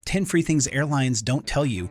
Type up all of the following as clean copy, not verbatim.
10 free things airlines don't tell you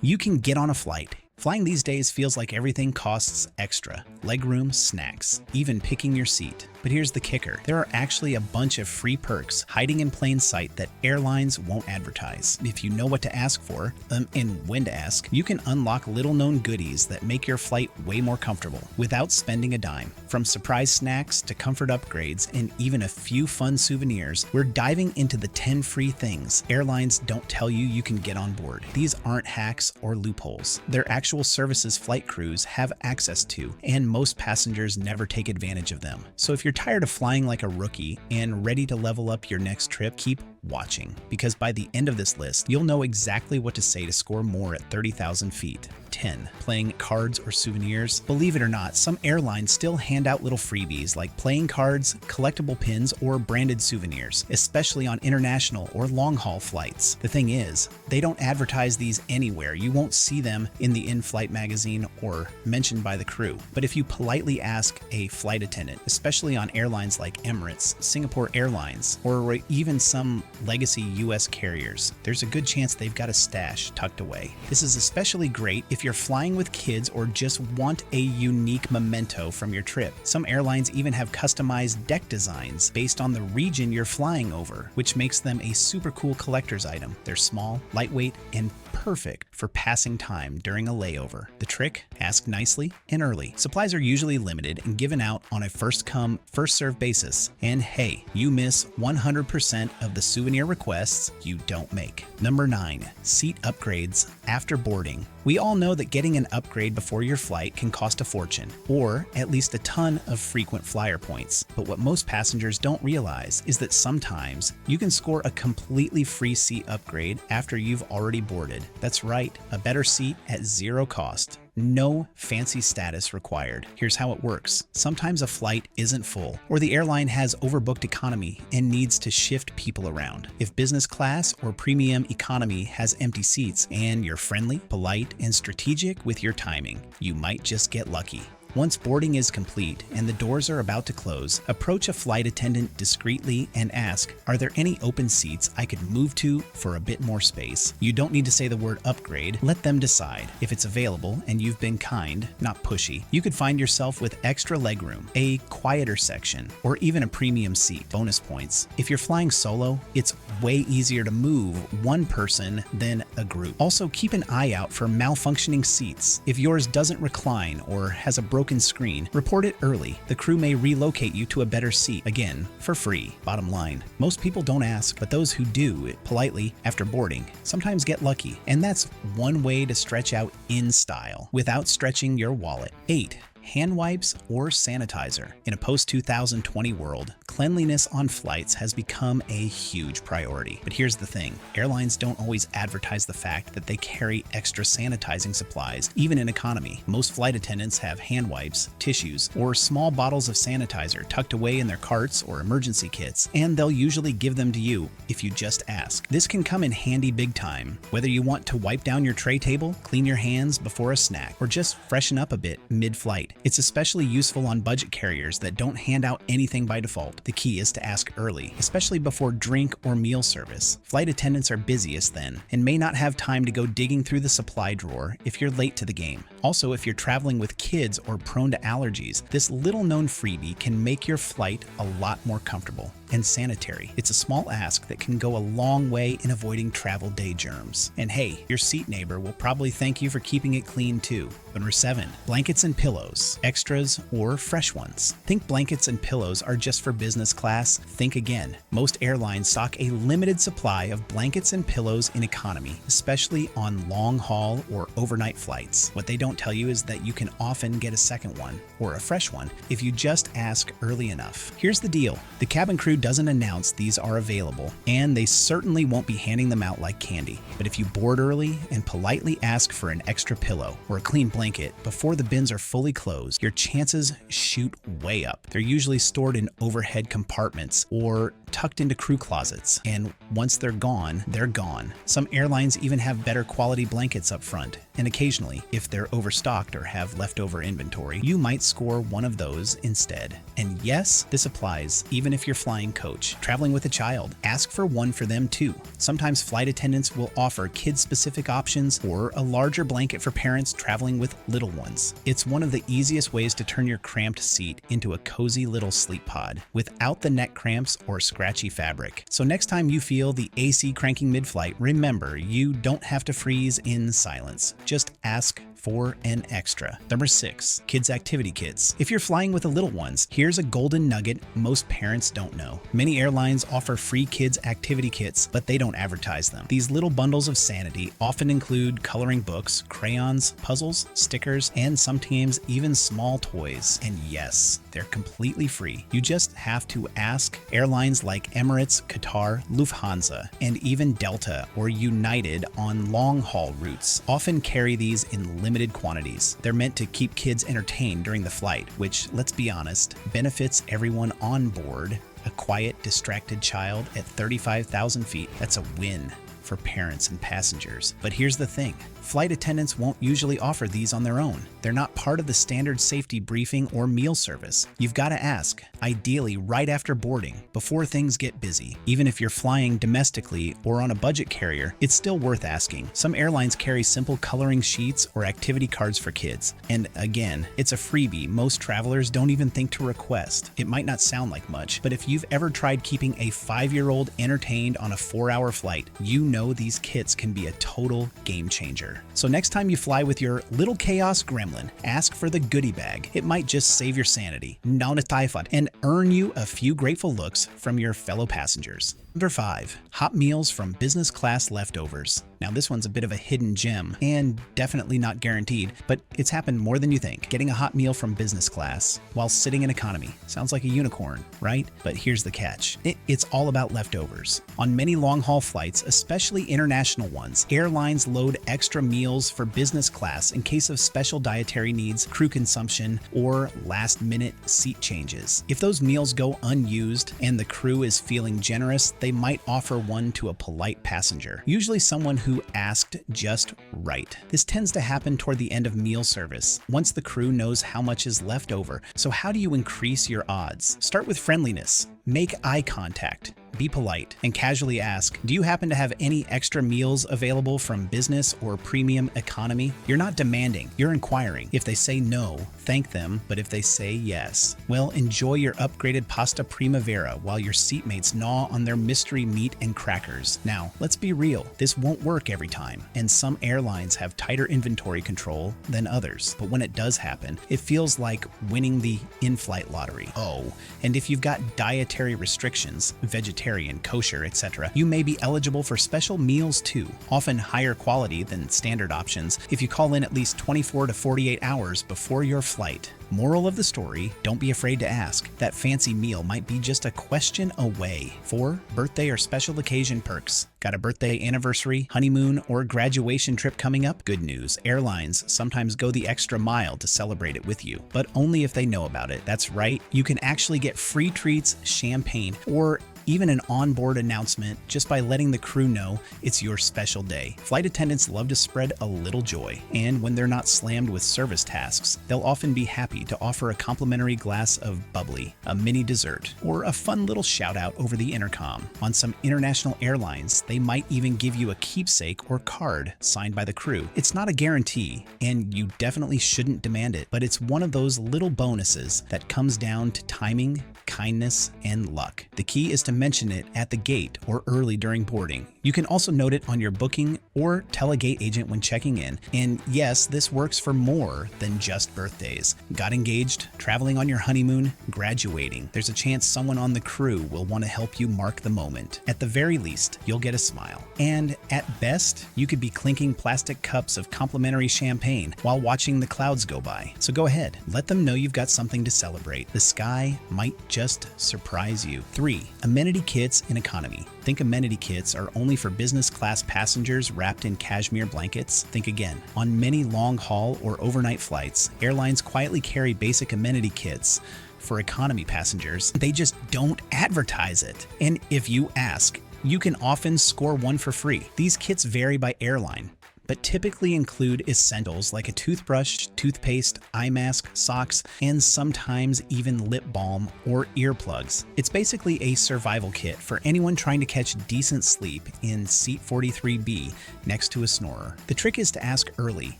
you can get on a flight. Flying these days feels like everything costs extra. Legroom, snacks, even picking your seat. But here's the kicker. There are actually a bunch of free perks hiding in plain sight that airlines won't advertise. If you know what to ask for, and when to ask, you can unlock little-known goodies that make your flight way more comfortable without spending a dime. From surprise snacks to comfort upgrades and even a few fun souvenirs, we're diving into the 10 free things airlines don't tell you you can get on board. These aren't hacks or loopholes. They're actual services flight crews have access to, and most passengers never take advantage of them. So if you're tired of flying like a rookie and ready to level up your next trip, keep watching, because by the end of this list, you'll know exactly what to say to score more at 30,000 feet. 10. Playing cards or souvenirs. Believe it or not, some airlines still hand out little freebies like playing cards, collectible pins, or branded souvenirs, especially on international or long-haul flights. The thing is, they don't advertise these anywhere. You won't see them in the in-flight magazine or mentioned by the crew. But if you politely ask a flight attendant, especially on airlines like Emirates, Singapore Airlines, or even some legacy US carriers, there's a good chance they've got a stash tucked away. This is especially great if you're flying with kids or just want a unique memento from your trip. Some airlines even have customized deck designs based on the region you're flying over, which makes them a super cool collector's item. They're small, lightweight, and perfect for passing time during a layover. The trick? Ask nicely and early. Supplies are usually limited and given out on a first-come, first-served basis. And hey, you miss 100% of the souvenir requests you don't make. Number 9. Seat upgrades after boarding. We all know that getting an upgrade before your flight can cost a fortune, or at least a ton of frequent flyer points. But what most passengers don't realize is that sometimes you can score a completely free seat upgrade after you've already boarded. That's right, a better seat at zero cost. No fancy status required. Here's how it works. Sometimes a flight isn't full, or the airline has overbooked economy and needs to shift people around. If business class or premium economy has empty seats and you're friendly, polite, and strategic with your timing, you might just get lucky. Once boarding is complete and the doors are about to close, approach a flight attendant discreetly and ask, "Are there any open seats I could move to for a bit more space?" You don't need to say the word upgrade. Let them decide. If it's available and you've been kind, not pushy, you could find yourself with extra legroom, a quieter section, or even a premium seat. Bonus points. If you're flying solo, it's way easier to move one person than a group. Also, keep an eye out for malfunctioning seats. If yours doesn't recline or has a broken screen, report it early. The crew may relocate you to a better seat, again, for free. Bottom line, most people don't ask, but those who do it politely after boarding sometimes get lucky. And that's one way to stretch out in style without stretching your wallet. 8. Hand wipes or sanitizer. In a post-2020 world, cleanliness on flights has become a huge priority. But here's the thing, airlines don't always advertise the fact that they carry extra sanitizing supplies, even in economy. Most flight attendants have hand wipes, tissues, or small bottles of sanitizer tucked away in their carts or emergency kits, and they'll usually give them to you if you just ask. This can come in handy big time, whether you want to wipe down your tray table, clean your hands before a snack, or just freshen up a bit mid-flight. It's especially useful on budget carriers that don't hand out anything by default. The key is to ask early, especially before drink or meal service. Flight attendants are busiest then and may not have time to go digging through the supply drawer if you're late to the game. Also, if you're traveling with kids or prone to allergies, this little-known freebie can make your flight a lot more comfortable and sanitary. It's a small ask that can go a long way in avoiding travel day germs. And hey, your seat neighbor will probably thank you for keeping it clean too. Number 7. Blankets and pillows, extras or fresh ones. Think blankets and pillows are just for business class? Think again. Most airlines stock a limited supply of blankets and pillows in economy, especially on long-haul or overnight flights. What they don't tell you is that you can often get a second one or a fresh one if you just ask early enough. Here's the deal. The cabin crew doesn't announce these are available, and they certainly won't be handing them out like candy. But if you board early and politely ask for an extra pillow or a clean blanket before the bins are fully closed, your chances shoot way up. They're usually stored in overhead compartments or tucked into crew closets, and once they're gone, they're gone. Some airlines even have better quality blankets up front, and occasionally, if they're overstocked or have leftover inventory, you might score one of those instead. And yes, this applies even if you're flying coach. Traveling with a child, ask for one for them too. Sometimes flight attendants will offer kid-specific options or a larger blanket for parents traveling with little ones. It's one of the easiest ways to turn your cramped seat into a cozy little sleep pod without the neck cramps or scratchy fabric. So next time you feel the AC cranking mid-flight, remember, you don't have to freeze in silence. Just ask for an extra. Number 6, kids activity kits. If you're flying with the little ones, here's a golden nugget most parents don't know. Many airlines offer free kids activity kits, but they don't advertise them. These little bundles of sanity often include coloring books, crayons, puzzles, stickers, and sometimes even small toys. And yes, they're completely free. You just have to ask. Airlines like Emirates, Qatar, Lufthansa, and even Delta or United on long-haul routes often carry these in limited quantities. They're meant to keep kids entertained during the flight, which, let's be honest, benefits everyone on board. A quiet, distracted child at 35,000 feet, that's a win for parents and passengers. But here's the thing. Flight attendants won't usually offer these on their own. They're not part of the standard safety briefing or meal service. You've got to ask, ideally right after boarding, before things get busy. Even if you're flying domestically or on a budget carrier, it's still worth asking. Some airlines carry simple coloring sheets or activity cards for kids. And again, it's a freebie most travelers don't even think to request. It might not sound like much, but if you've ever tried keeping a 5-year-old entertained on a 4-hour flight, you know these kits can be a total game changer. So next time you fly with your little chaos gremlin, ask for the goodie bag. It might just save your sanity, and earn you a few grateful looks from your fellow passengers. Number 5, hot meals from business class leftovers. Now this one's a bit of a hidden gem and definitely not guaranteed, but it's happened more than you think. Getting a hot meal from business class while sitting in economy sounds like a unicorn, right? But here's the catch. It's all about leftovers. On many long-haul flights, especially international ones, airlines load extra meals for business class in case of special dietary needs, crew consumption, or last-minute seat changes. If those meals go unused and the crew is feeling generous, they might offer one to a polite passenger, usually someone who asked just right. This tends to happen toward the end of meal service, once the crew knows how much is left over. So how do you increase your odds? Start with friendliness. Make eye contact. Be polite and casually ask, do you happen to have any extra meals available from business or premium economy? You're not demanding, you're inquiring. If they say no, thank them, but if they say yes, well, enjoy your upgraded pasta primavera while your seatmates gnaw on their mystery meat and crackers. Now, let's be real, this won't work every time, and some airlines have tighter inventory control than others, but when it does happen, it feels like winning the in-flight lottery. Oh, and if you've got dietary restrictions, vegetarian, kosher, etc., you may be eligible for special meals too, often higher quality than standard options if you call in at least 24 to 48 hours before your flight. Moral of the story, don't be afraid to ask. That fancy meal might be just a question away. For birthday or special occasion perks. Got a birthday, anniversary, honeymoon, or graduation trip coming up? Good news. Airlines sometimes go the extra mile to celebrate it with you, but only if they know about it. That's right. You can actually get free treats, champagne, or even an onboard announcement just by letting the crew know it's your special day. Flight attendants love to spread a little joy, and when they're not slammed with service tasks, they'll often be happy to offer a complimentary glass of bubbly, a mini dessert, or a fun little shout out over the intercom. On some international airlines, they might even give you a keepsake or card signed by the crew. It's not a guarantee, and you definitely shouldn't demand it, but it's one of those little bonuses that comes down to timing, kindness, and luck. The key is to mention it at the gate or early during boarding. You can also note it on your booking or tell a gate agent when checking in. And yes, this works for more than just birthdays. Got engaged, traveling on your honeymoon, graduating. There's a chance someone on the crew will want to help you mark the moment. At the very least, you'll get a smile. And at best, you could be clinking plastic cups of complimentary champagne while watching the clouds go by. So go ahead, let them know you've got something to celebrate. The sky might just surprise you. 3. Amenity kits in economy. Think amenity kits are only for business class passengers wrapped in cashmere blankets? Think again. On many long-haul or overnight flights, airlines quietly carry basic amenity kits for economy passengers. They just don't advertise it. And if you ask, you can often score one for free. These kits vary by airline, but typically include essentials like a toothbrush, toothpaste, eye mask, socks, and sometimes even lip balm or earplugs. It's basically a survival kit for anyone trying to catch decent sleep in seat 43B next to a snorer. The trick is to ask early,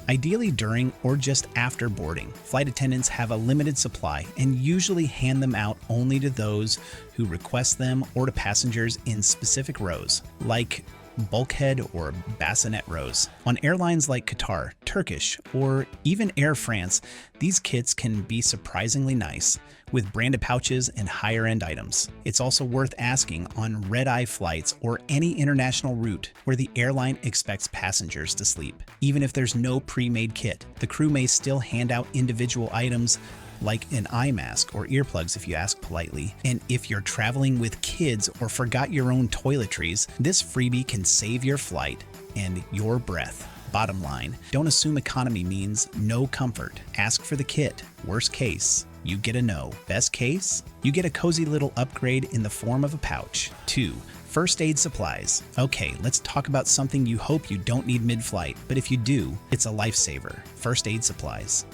ideally during or just after boarding. Flight attendants have a limited supply and usually hand them out only to those who request them or to passengers in specific rows, like bulkhead or bassinet rows. On airlines like Qatar, Turkish, or even Air France, these kits can be surprisingly nice, with branded pouches and higher-end items. It's also worth asking on red-eye flights or any international route where the airline expects passengers to sleep. Even if there's no pre-made kit, the crew may still hand out individual items like an eye mask or earplugs if you ask politely. And if you're traveling with kids or forgot your own toiletries, this freebie can save your flight and your breath. Bottom line, don't assume economy means no comfort. Ask for the kit. Worst case, you get a no. Best case, you get a cozy little upgrade in the form of a pouch. 2. First aid supplies. Okay, let's talk about something you hope you don't need mid-flight, but if you do, it's a lifesaver. First aid supplies.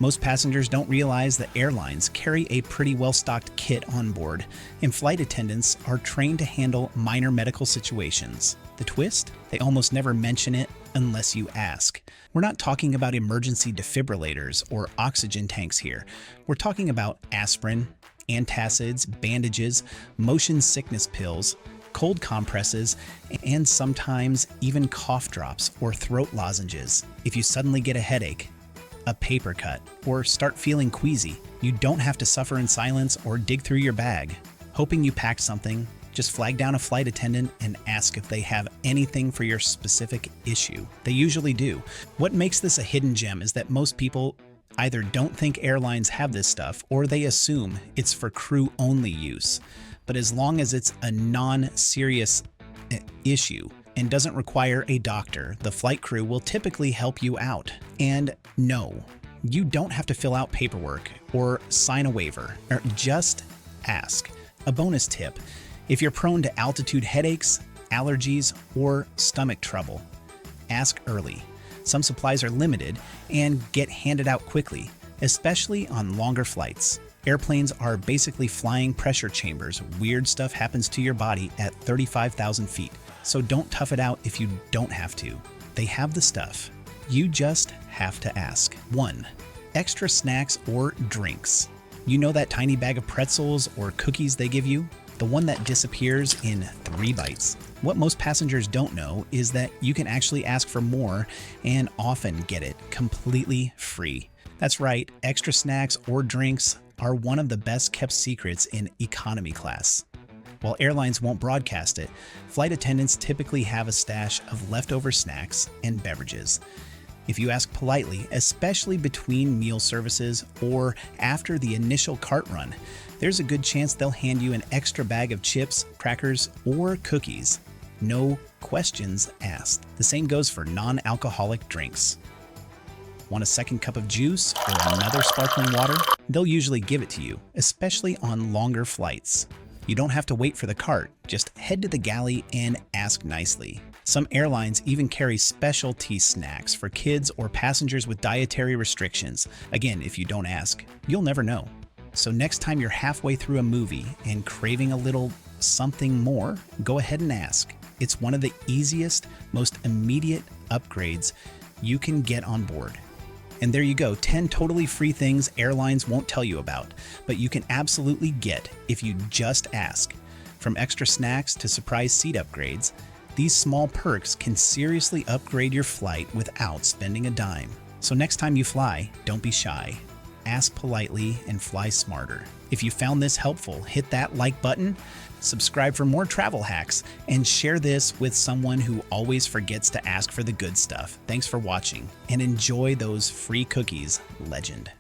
Most passengers don't realize that airlines carry a pretty well-stocked kit on board, and flight attendants are trained to handle minor medical situations. The twist? They almost never mention it unless you ask. We're not talking about emergency defibrillators or oxygen tanks here. We're talking about aspirin, antacids, bandages, motion sickness pills, cold compresses, and sometimes even cough drops or throat lozenges. If you suddenly get a headache, a paper cut, or start feeling queasy, you don't have to suffer in silence or dig through your bag. Hoping you packed something, just flag down a flight attendant and ask if they have anything for your specific issue. They usually do. What makes this a hidden gem is that most people either don't think airlines have this stuff or they assume it's for crew-only use. But as long as it's a non-serious issue and doesn't require a doctor, the flight crew will typically help you out. And no, you don't have to fill out paperwork or sign a waiver, or just ask. A bonus tip, if you're prone to altitude headaches, allergies, or stomach trouble, ask early. Some supplies are limited and get handed out quickly, especially on longer flights. Airplanes are basically flying pressure chambers. Weird stuff happens to your body at 35,000 feet. So don't tough it out if you don't have to. They have the stuff. You just have to ask. 1. Extra snacks or drinks. You know that tiny bag of pretzels or cookies they give you? The one that disappears in 3 bites. What most passengers don't know is that you can actually ask for more and often get it completely free. That's right, extra snacks or drinks are one of the best kept secrets in economy class. While airlines won't broadcast it, flight attendants typically have a stash of leftover snacks and beverages. If you ask politely, especially between meal services or after the initial cart run, there's a good chance they'll hand you an extra bag of chips, crackers, or cookies. No questions asked. The same goes for non-alcoholic drinks. Want a second cup of juice or another sparkling water? They'll usually give it to you, especially on longer flights. You don't have to wait for the cart, just head to the galley and ask nicely. Some airlines even carry specialty snacks for kids or passengers with dietary restrictions. Again, if you don't ask, you'll never know. So next time you're halfway through a movie and craving a little something more, go ahead and ask. It's one of the easiest, most immediate upgrades you can get on board. And there you go, 10 totally free things airlines won't tell you about, but you can absolutely get if you just ask. From extra snacks to surprise seat upgrades, these small perks can seriously upgrade your flight without spending a dime. So next time you fly, don't be shy. Ask politely and fly smarter. If you found this helpful, hit that like button, subscribe for more travel hacks, and share this with someone who always forgets to ask for the good stuff. Thanks for watching, and enjoy those free cookies, legend.